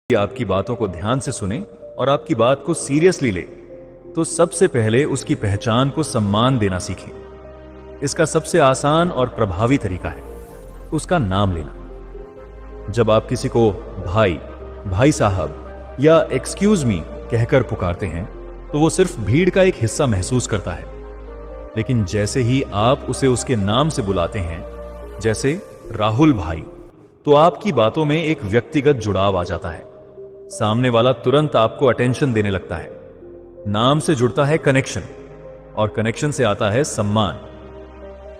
आपकी बातों को ध्यान से सुने और आपकी बात को सीरियसली ले, तो सबसे पहले उसकी पहचान को सम्मान देना सीखें। इसका सबसे आसान और प्रभावी तरीका है उसका नाम लेना। जब आप किसी को भाई, भाई साहब या एक्सक्यूज मी कहकर पुकारते हैं तो वो सिर्फ भीड़ का एक हिस्सा महसूस करता है। लेकिन जैसे ही आप उसे उसके नाम से बुलाते हैं, जैसे राहुल भाई, तो आपकी बातों में एक व्यक्तिगत जुड़ाव आ जाता है। सामने वाला तुरंत आपको अटेंशन देने लगता है। नाम से जुड़ता है कनेक्शन, और कनेक्शन से आता है सम्मान।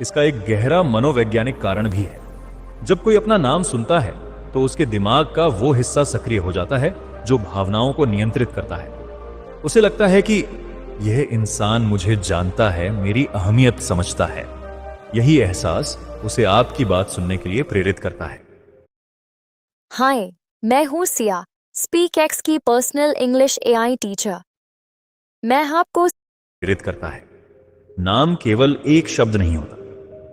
इसका एक गहरा मनोवैज्ञानिक कारण भी है। जब कोई अपना नाम सुनता है तो उसके दिमाग का वो हिस्सा सक्रिय हो जाता है जो भावनाओं को नियंत्रित करता है। उसे लगता है कि यह इंसान मुझे जानता है, मेरी अहमियत समझता है। यही एहसास उसे आपकी बात सुनने के लिए प्रेरित करता है। हाय, मैं हूँ सिया, स्पीक एक्स की पर्सनल इंग्लिश एआई टीचर। मैं आपको प्रेरित करता है। नाम केवल एक शब्द नहीं होता,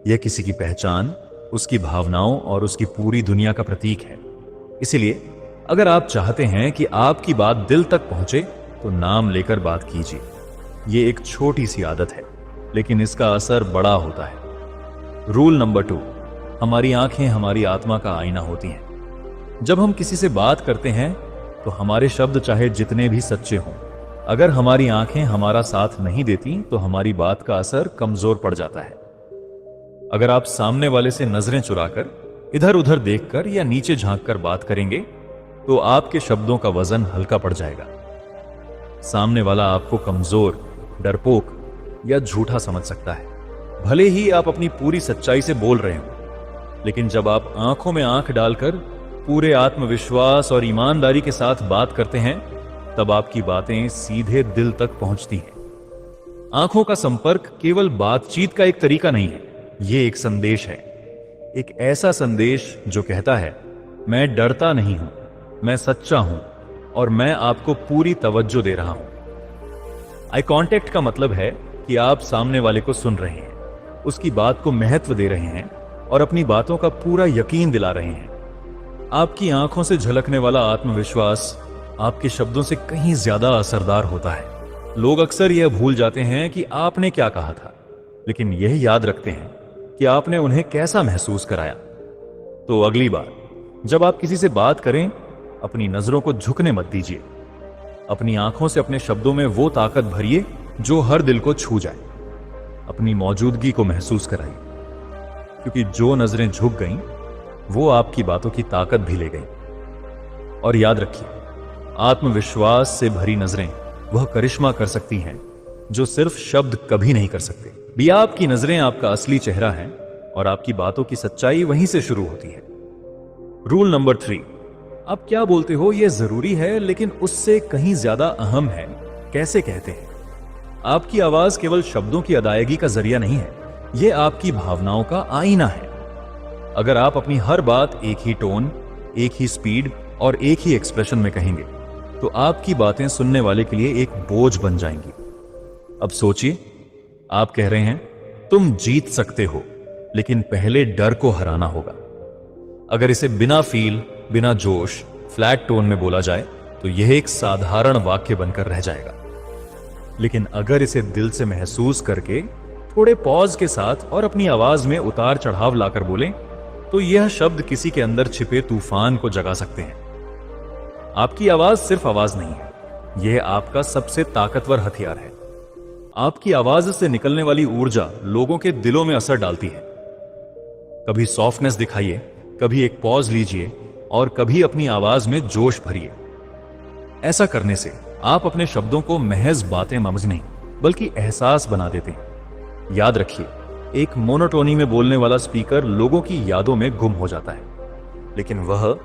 यह किसी की पहचान, उसकी भावनाओं और उसकी पूरी दुनिया का प्रतीक है। इसलिए अगर आप चाहते हैं कि आपकी बात दिल तक पहुंचे तो नाम लेकर बात कीजिए। यह एक छोटी सी आदत है, लेकिन इसका असर बड़ा होता है। रूल नंबर 2, हमारी आंखें हमारी आत्मा का आईना होती हैं। जब हम किसी से बात करते हैं तो हमारे शब्द चाहे जितने भी सच्चे हों, अगर हमारी आंखें हमारा साथ नहीं देती तो हमारी बात का असर कमजोर पड़ जाता है। अगर आप सामने वाले से नजरें चुराकर, इधर उधर देखकर या नीचे झांककर बात करेंगे तो आपके शब्दों का वजन हल्का पड़ जाएगा। सामने वाला आपको कमजोर, डरपोक या झूठा समझ सकता है, भले ही आप अपनी पूरी सच्चाई से बोल रहे हो। लेकिन जब आप आंखों में आंख डालकर पूरे आत्मविश्वास और ईमानदारी के साथ बात करते हैं, तब आपकी बातें सीधे दिल तक पहुंचती हैं। आंखों का संपर्क केवल बातचीत का एक तरीका नहीं है, यह एक संदेश है। एक ऐसा संदेश जो कहता है, मैं डरता नहीं हूं, मैं सच्चा हूं और मैं आपको पूरी तवज्जो दे रहा हूं। आई कांटेक्ट का मतलब है कि आप सामने वाले को सुन रहे हैं, उसकी बात को महत्व दे रहे हैं और अपनी बातों का पूरा यकीन दिला रहे हैं। आपकी आंखों से झलकने वाला आत्मविश्वास आपके शब्दों से कहीं ज्यादा असरदार होता है। लोग अक्सर यह भूल जाते हैं कि आपने क्या कहा था, लेकिन यह याद रखते हैं कि आपने उन्हें कैसा महसूस कराया। तो अगली बार जब आप किसी से बात करें, अपनी नजरों को झुकने मत दीजिए। अपनी आंखों से अपने शब्दों में वो ताकत भरिए जो हर दिल को छू जाए। अपनी मौजूदगी को महसूस कराइए, क्योंकि जो नजरें झुक गईं, वो आपकी बातों की ताकत भी ले गईं। और याद रखिए, आत्मविश्वास से भरी नजरें वह करिश्मा कर सकती हैं जो सिर्फ शब्द कभी नहीं कर सकते। भी आपकी नजरें आपका असली चेहरा है और आपकी बातों की सच्चाई वहीं से शुरू होती है। रूल नंबर 3, आप क्या बोलते हो यह जरूरी है, लेकिन उससे कहीं ज्यादा अहम है कैसे कहते हैं। आपकी आवाज केवल शब्दों की अदायगी का जरिया नहीं है, यह आपकी भावनाओं का आईना है। अगर आप अपनी हर बात एक ही टोन, एक ही स्पीड और एक ही एक्सप्रेशन में कहेंगे तो आपकी बातें सुनने वाले के लिए एक बोझ बन जाएंगी। अब सोचिए, आप कह रहे हैं तुम जीत सकते हो, लेकिन पहले डर को हराना होगा। अगर इसे बिना फील, बिना जोश, फ्लैट टोन में बोला जाए तो यह एक साधारण वाक्य बनकर रह जाएगा। लेकिन अगर इसे दिल से महसूस करके, थोड़े पॉज के साथ और अपनी आवाज में उतार चढ़ाव लाकर बोलें तो यह शब्द किसी के अंदर छिपे तूफान को जगा सकते हैं। आपकी आवाज सिर्फ आवाज नहीं है, यह आपका सबसे ताकतवर हथियार है। आपकी आवाज से निकलने वाली ऊर्जा लोगों के दिलों में असर डालती है। कभी सॉफ्टनेस दिखाइए, कभी एक पॉज लीजिए और कभी अपनी आवाज में जोश भरिए। ऐसा करने से आप अपने शब्दों को महज बातें समझ नहीं, बल्कि एहसास बना देते हैं। याद रखिए, एक मोनोटोनी में बोलने वाला स्पीकर लोगों की यादों में गुम हो जाता है, लेकिन वह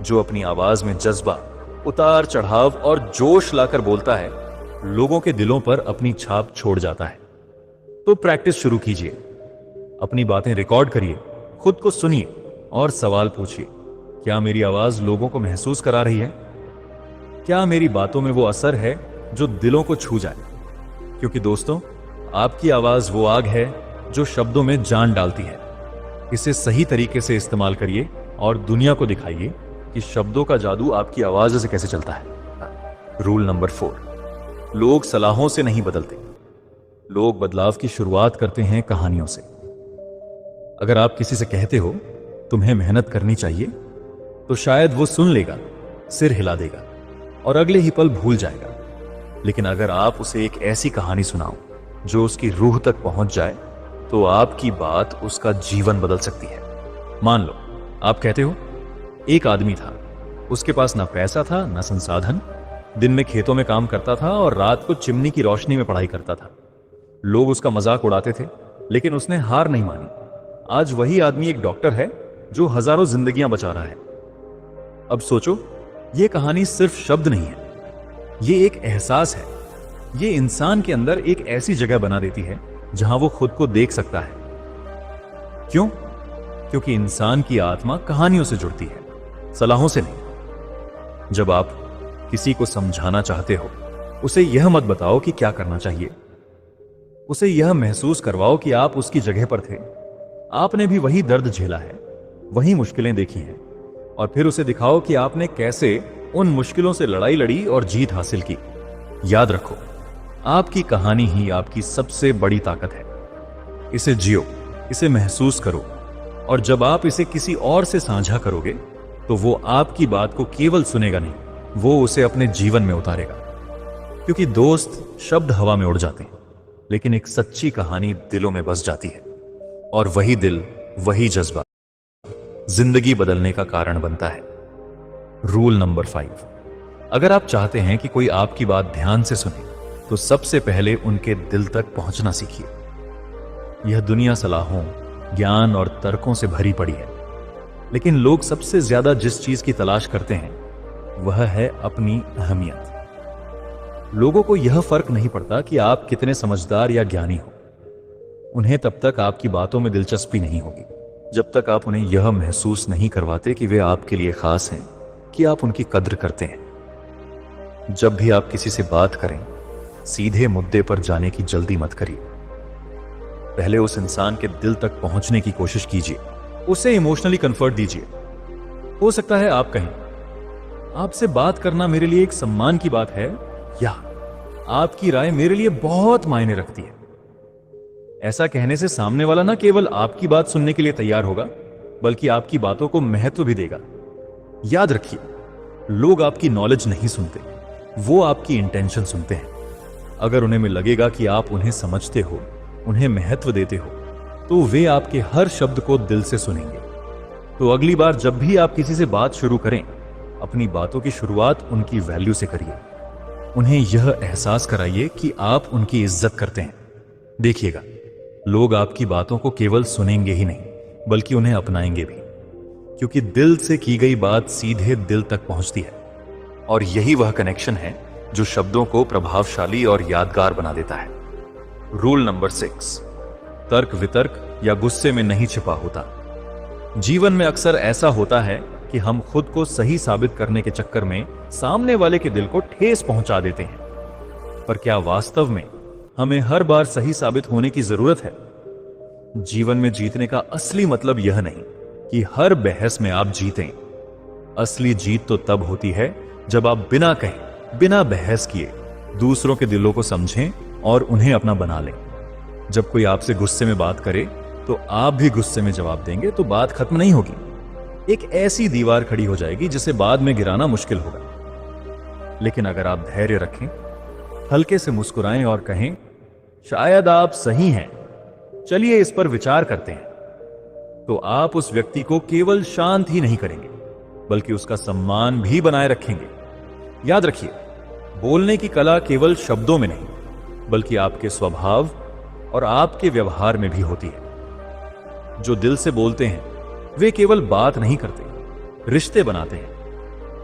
जो अपनी आवाज में जज्बा, उतार चढ़ाव और जोश लाकर बोलता है, लोगों के दिलों पर अपनी छाप छोड़ जाता है। तो प्रैक्टिस शुरू कीजिए, अपनी बातें रिकॉर्ड करिए, खुद को सुनिए और सवाल पूछिए, क्या मेरी आवाज लोगों को महसूस करा रही है? क्या मेरी बातों में वो असर है जो दिलों को छू जाए? क्योंकि दोस्तों, आपकी आवाज वो आग है जो शब्दों में जान डालती है। इसे सही तरीके से इस्तेमाल करिए और दुनिया को दिखाइए कि शब्दों का जादू आपकी आवाज से कैसे चलता है। रूल नंबर 4, लोग सलाहों से नहीं बदलते, लोग बदलाव की शुरुआत करते हैं कहानियों से। अगर आप किसी से कहते हो तुम्हें मेहनत करनी चाहिए, तो शायद वो सुन लेगा, सिर हिला देगा और अगले ही पल भूल जाएगा। लेकिन अगर आप उसे एक ऐसी कहानी सुनाओ जो उसकी रूह तक पहुंच जाए, तो आपकी बात उसका जीवन बदल सकती है। मान लो आप कहते हो एक आदमी था, उसके पास ना पैसा था ना संसाधन, दिन में खेतों में काम करता था और रात को चिमनी की रोशनी में पढ़ाई करता था। लोग उसका मजाक उड़ाते थे, लेकिन उसने हार नहीं मानी। आज वही आदमी एक डॉक्टर है जो हजारों जिंदगियां बचा रहा है। अब सोचो, यह कहानी सिर्फ शब्द नहीं है, यह एक एहसास है। यह इंसान के अंदर एक ऐसी जगह बना देती है जहां वो खुद को देख सकता है। क्यों? क्योंकि इंसान की आत्मा कहानियों से जुड़ती है, सलाहों से नहीं। जब आप किसी को समझाना चाहते हो, उसे यह मत बताओ कि क्या करना चाहिए। उसे यह महसूस करवाओ कि आप उसकी जगह पर थे, आपने भी वही दर्द झेला है, वही मुश्किलें देखी हैं, और फिर उसे दिखाओ कि आपने कैसे उन मुश्किलों से लड़ाई लड़ी और जीत हासिल की। याद रखो, आपकी कहानी ही आपकी सबसे बड़ी ताकत है। इसे जियो, इसे महसूस करो, और जब आप इसे किसी और से साझा करोगे, तो वो आपकी बात को केवल सुनेगा नहीं, वो उसे अपने जीवन में उतारेगा। क्योंकि दोस्त शब्द हवा में उड़ जाते हैं, लेकिन एक सच्ची कहानी दिलों में बस जाती है, और वही दिल, वही जज्बा जिंदगी बदलने का कारण बनता है। रूल नंबर 5, अगर आप चाहते हैं कि कोई आपकी बात ध्यान से सुने, तो सबसे पहले उनके दिल तक पहुंचना सीखिए। यह दुनिया सलाहों, ज्ञान और तर्कों से भरी पड़ी है, लेकिन लोग सबसे ज्यादा जिस चीज की तलाश करते हैं वह है अपनी अहमियत। लोगों को यह फर्क नहीं पड़ता कि आप कितने समझदार या ज्ञानी हो। उन्हें तब तक आपकी बातों में दिलचस्पी नहीं होगी जब तक आप उन्हें यह महसूस नहीं करवाते कि वे आपके लिए खास हैं, कि आप उनकी कद्र करते हैं। जब भी आप किसी से बात करें, सीधे मुद्दे पर जाने की जल्दी मत करिए। पहले उस इंसान के दिल तक पहुंचने की कोशिश कीजिए, उसे इमोशनली कंफर्ट दीजिए। हो सकता है आप कहें, आपसे बात करना मेरे लिए एक सम्मान की बात है, या आपकी राय मेरे लिए बहुत मायने रखती है। ऐसा कहने से सामने वाला न केवल आपकी बात सुनने के लिए तैयार होगा, बल्कि आपकी बातों को महत्व भी देगा। याद रखिए, लोग आपकी नॉलेज नहीं सुनते, वो आपकी इंटेंशन सुनते हैं। अगर उन्हें लगेगा कि आप उन्हें समझते हो, उन्हें महत्व देते हो, तो वे आपके हर शब्द को दिल से सुनेंगे। तो अगली बार जब भी आप किसी से बात शुरू करें, अपनी बातों की शुरुआत उनकी वैल्यू से करिए। उन्हें यह एहसास कराइए कि आप उनकी इज्जत करते हैं। देखिएगा, लोग आपकी बातों को केवल सुनेंगे ही नहीं, बल्कि उन्हें अपनाएंगे भी, क्योंकि दिल से की गई बात सीधे दिल तक पहुंचती है। और यही वह कनेक्शन है जो शब्दों को प्रभावशाली और यादगार बना देता है। रूल नंबर 6, तर्क वितर्क या गुस्से में नहीं छिपा होता। जीवन में अक्सर ऐसा होता है कि हम खुद को सही साबित करने के चक्कर में सामने वाले के दिल को ठेस पहुंचा देते हैं। पर क्या वास्तव में हमें हर बार सही साबित होने की जरूरत है? जीवन में जीतने का असली मतलब यह नहीं कि हर बहस में आप जीतें। असली जीत तो तब होती है जब आप बिना कहे, बिना बहस किए दूसरों के दिलों को समझें और उन्हें अपना बना लें। जब कोई आपसे गुस्से में बात करे, तो आप भी गुस्से में जवाब देंगे, तो बात खत्म नहीं होगी। एक ऐसी दीवार खड़ी हो जाएगी जिसे बाद में गिराना मुश्किल होगा। लेकिन अगर आप धैर्य रखें, हल्के से मुस्कुराएं और कहें, शायद आप सही हैं, चलिए इस पर विचार करते हैं, तो आप उस व्यक्ति को केवल शांत ही नहीं करेंगे, बल्कि उसका सम्मान भी बनाए रखेंगे। याद रखिए, बोलने की कला केवल शब्दों में नहीं, बल्कि आपके स्वभाव और आपके व्यवहार में भी होती है। जो दिल से बोलते हैं, वे केवल बात नहीं करते, रिश्ते बनाते हैं।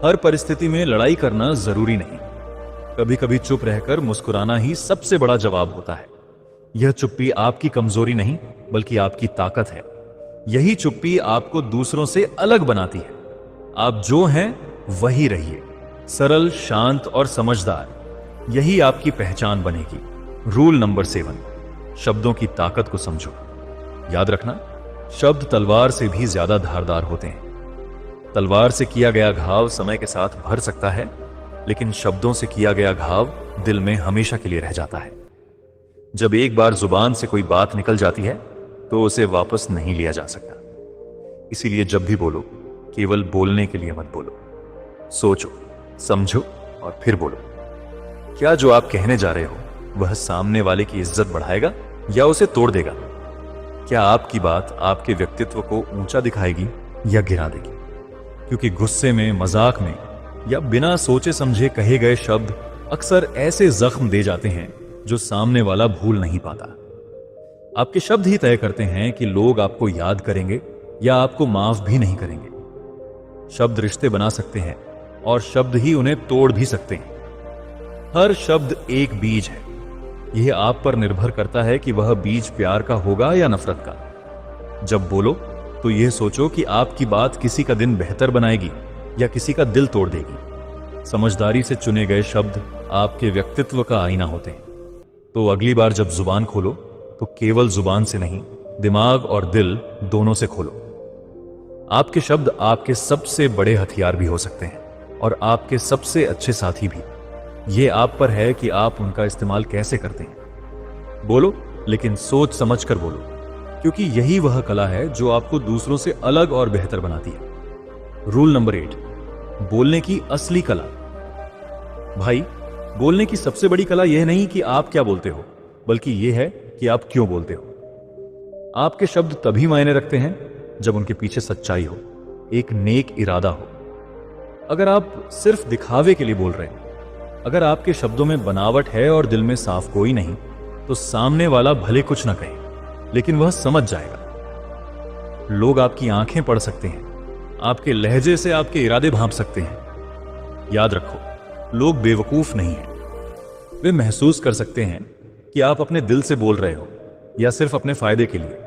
हर परिस्थिति में लड़ाई करना जरूरी नहीं, कभी कभी चुप रहकर मुस्कुराना ही सबसे बड़ा जवाब होता है। यह चुप्पी आपकी कमजोरी नहीं, बल्कि आपकी ताकत है। यही चुप्पी आपको दूसरों से अलग बनाती है। आप जो हैं वही रहिए, सरल, शांत और समझदार। यही आपकी पहचान बनेगी। रूल नंबर 7, शब्दों की ताकत को समझो। याद रखना, शब्द तलवार से भी ज्यादा धारदार होते हैं। तलवार से किया गया घाव समय के साथ भर सकता है, लेकिन शब्दों से किया गया घाव दिल में हमेशा के लिए रह जाता है। जब एक बार जुबान से कोई बात निकल जाती है तो उसे वापस नहीं लिया जा सकता। इसीलिए जब भी बोलो, केवल बोलने के लिए मत बोलो। सोचो, समझो और फिर बोलो। क्या जो आप कहने जा रहे हो वह सामने वाले की इज्जत बढ़ाएगा या उसे तोड़ देगा? क्या आपकी बात आपके व्यक्तित्व को ऊंचा दिखाएगी या गिरा देगी? क्योंकि गुस्से में, मजाक में या बिना सोचे समझे कहे गए शब्द अक्सर ऐसे जख्म दे जाते हैं जो सामने वाला भूल नहीं पाता। आपके शब्द ही तय करते हैं कि लोग आपको याद करेंगे या आपको माफ भी नहीं करेंगे। शब्द रिश्ते बना सकते हैं और शब्द ही उन्हें तोड़ भी सकते हैं। हर शब्द एक बीज है। यह आप पर निर्भर करता है कि वह बीज प्यार का होगा या नफरत का। जब बोलो तो यह सोचो कि आपकी बात किसी का दिन बेहतर बनाएगी या किसी का दिल तोड़ देगी। समझदारी से चुने गए शब्द आपके व्यक्तित्व का आईना होते हैं। तो अगली बार जब जुबान खोलो तो केवल जुबान से नहीं, दिमाग और दिल दोनों से खोलो। आपके शब्द आपके सबसे बड़े हथियार भी हो सकते हैं और आपके सबसे अच्छे साथी भी। यह आप पर है कि आप उनका इस्तेमाल कैसे करते हैं। बोलो, लेकिन सोच समझ कर बोलो, क्योंकि यही वह कला है जो आपको दूसरों से अलग और बेहतर बनाती है। रूल नंबर 8, बोलने की असली कला। भाई, बोलने की सबसे बड़ी कला यह नहीं कि आप क्या बोलते हो, बल्कि यह है कि आप क्यों बोलते हो। आपके शब्द तभी मायने रखते हैं जब उनके पीछे सच्चाई हो, एक नेक इरादा हो। अगर आप सिर्फ दिखावे के लिए बोल रहे हैं, अगर आपके शब्दों में बनावट है और दिल में साफ कोई नहीं, तो सामने वाला भले कुछ ना कहे, लेकिन वह समझ जाएगा। लोग आपकी आंखें पढ़ सकते हैं, आपके लहजे से आपके इरादे भांप सकते हैं। याद रखो, लोग बेवकूफ नहीं हैं। वे महसूस कर सकते हैं कि आप अपने दिल से बोल रहे हो या सिर्फ अपने फायदे के लिए।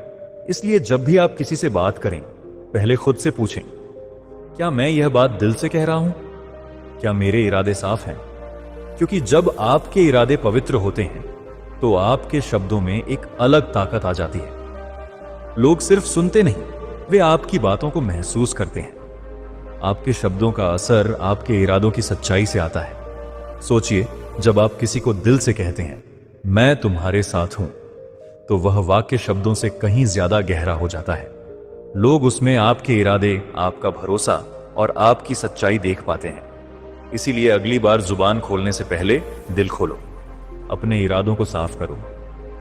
इसलिए जब भी आप किसी से बात करें, पहले खुद से पूछें, क्या मैं यह बात दिल से कह रहा हूं? क्या मेरे इरादे साफ हैं? क्योंकि जब आपके इरादे पवित्र होते हैं तो आपके शब्दों में एक अलग ताकत आ जाती है। लोग सिर्फ सुनते नहीं, वे आपकी बातों को महसूस करते हैं। आपके शब्दों का असर आपके इरादों की सच्चाई से आता है। सोचिए, जब आप किसी को दिल से कहते हैं, मैं तुम्हारे साथ हूं, तो वह वाक्य शब्दों से कहीं ज्यादा गहरा हो जाता है। लोग उसमें आपके इरादे, आपका भरोसा और आपकी सच्चाई देख पाते हैं। इसीलिए अगली बार जुबान खोलने से पहले दिल खोलो, अपने इरादों को साफ करो,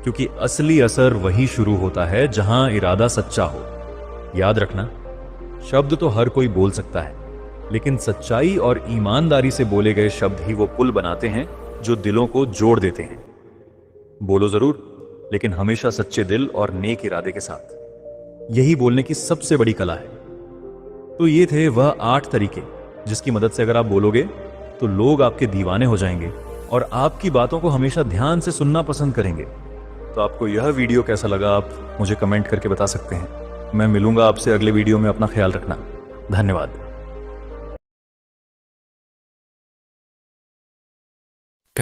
क्योंकि असली असर वही शुरू होता है जहां इरादा सच्चा हो। याद रखना, शब्द तो हर कोई बोल सकता है, लेकिन सच्चाई और ईमानदारी से बोले गए शब्द ही वो पुल बनाते हैं जो दिलों को जोड़ देते हैं। बोलो जरूर, लेकिन हमेशा सच्चे दिल और नेक इरादे के साथ। यही बोलने की सबसे बड़ी कला है। तो ये थे वह 8 तरीके जिसकी मदद से अगर आप बोलोगे तो लोग आपके दीवाने हो जाएंगे और आपकी बातों को हमेशा ध्यान से सुनना पसंद करेंगे। तो आपको यह वीडियो कैसा लगा, आप मुझे कमेंट करके बता सकते हैं। मैं मिलूंगा आपसे अगले वीडियो में। अपना ख्याल रखना। धन्यवाद।